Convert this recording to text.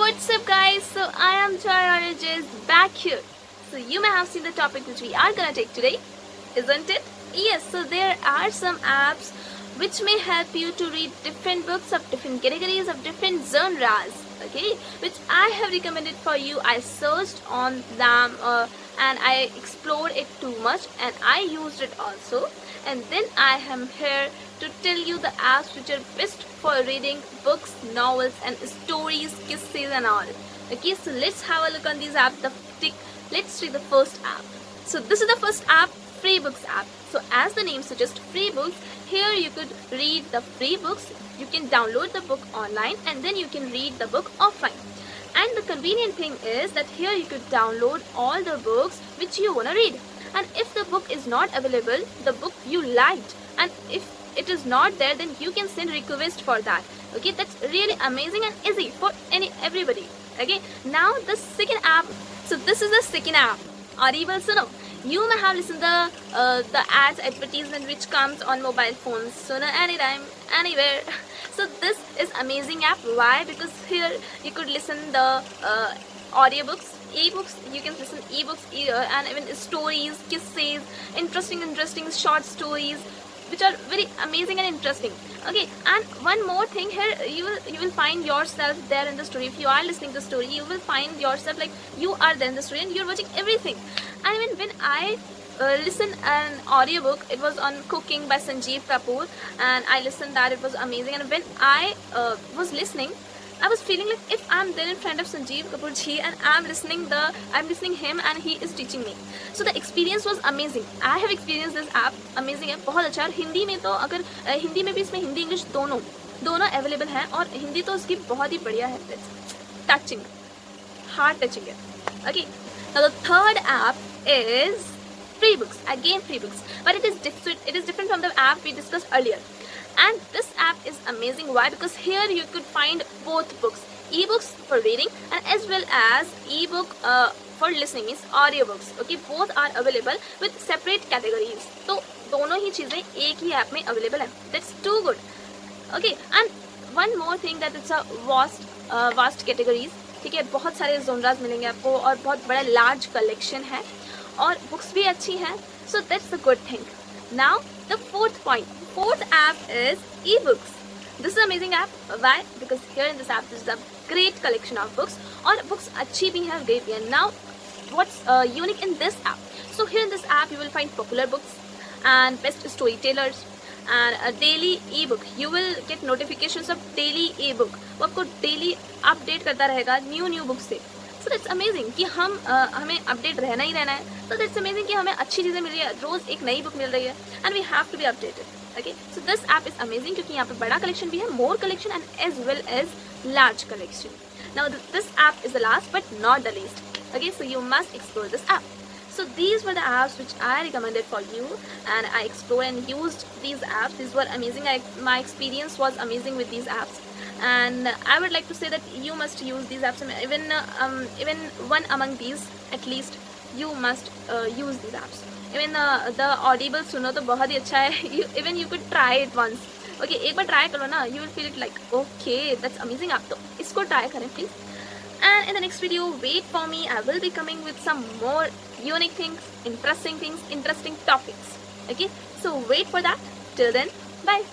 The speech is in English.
What's up guys, so I am Chai back here. So you may have seen the topic which we are gonna take today, isn't it? Yes, so there are some apps which may help you to read different books of different categories of different genres, okay, which I have recommended for you. I searched on them and I explored it too much and I used it also, and then I am here to tell you the apps which are best for reading books, novels and stories, kisses and all. Okay, so let's have a look on these apps. Let's read the first app. So this is the first app, FreeBooks app. So as the name suggests, FreeBooks, here you could read the free books. You can download the book online and then you can read the book offline. And the convenient thing is that here you could download all the books which you want to read. And if the book is not available, the book you liked, and if it is not there, then you can send request for that. Okay, that's really amazing and easy for everybody. Okay, now the second app. So this is the second app, Audible Suno. You may have listened the ads advertisement which comes on mobile phones, Suno anytime, anywhere. So this is amazing app. Why? Because here you could listen the audiobooks, ebooks. You can listen ebooks and even stories, kisses, interesting short stories, which are very amazing and interesting. Okay, and one more thing, here you will find yourself there in the story. If you are listening to the story, you will find yourself like you are there in the story and you're watching everything. And even when I listened an audiobook, it was on Cooking by Sanjeev Kapoor, and I listened that, it was amazing. And when I was listening, I was feeling like if I'm there in front of Sanjeev Kapoor ji and I'm listening him and he is teaching me. So the experience was amazing. I have experienced this app, amazing है, बहुत अच्छा है. हिंदी में तो अगर हिंदी में भी इसमें हिंदी इंग्लिश दोनों अवेलेबल हैं और हिंदी तो उसकी बहुत ही बढ़िया है. टचिंग, हार्ट टचिंग है. Okay, now the third app is FreeBooks. Again FreeBooks, but it is different from the app we discussed earlier. And this app is amazing. Why? Because here you could find both books, ebooks for reading and as well as ebook for listening, means audiobooks. Okay, both are available with separate categories. तो दोनों ही चीजें एक ही app में available हैं. That's too good. Okay, and one more thing, that it's a vast categories. ठीक है, बहुत सारे genres मिलेंगे आपको और बहुत बड़ा large collection है और books भी अच्छी हैं. So that's a good thing. Now the fourth app is ebooks. This is an amazing app. Why? Because here in this app there is a great collection of books और books अच्छी भी हैं, great भी हैं. Now what's unique in this app? So here in this app you will find popular books and best storytellers and a daily ebook. You will get notifications of daily ebook. वो आपको daily update करता रहेगा new book से. So that's amazing कि हमें update रहना ही रहना है. So that's amazing कि हमें अच्छी चीज़ें मिल रही है, रोज़ एक नई बुक मिल रही है and we have to be updated. Okay, so this app is amazing क्योंकि यहाँ पे बड़ा collection भी है, more collection and as well as large collection. Now this app is the last but not the least. Okay, so you must explore this app. So these were the apps which I recommended for you and I explored and used these apps. These were amazing. My experience was amazing with these apps. And I would like to say that you must use these apps. Even one among these, at least, you must use these apps. Even the Audible Suno तो बहुत ही अच्छा है. Even you could try it once. Okay, एक बार try करो ना, you will feel it like okay, that's amazing app. तो इसको try करें please. And in the next video, wait for me. I will be coming with some more unique things, interesting topics. Okay, so wait for that. Till then, bye.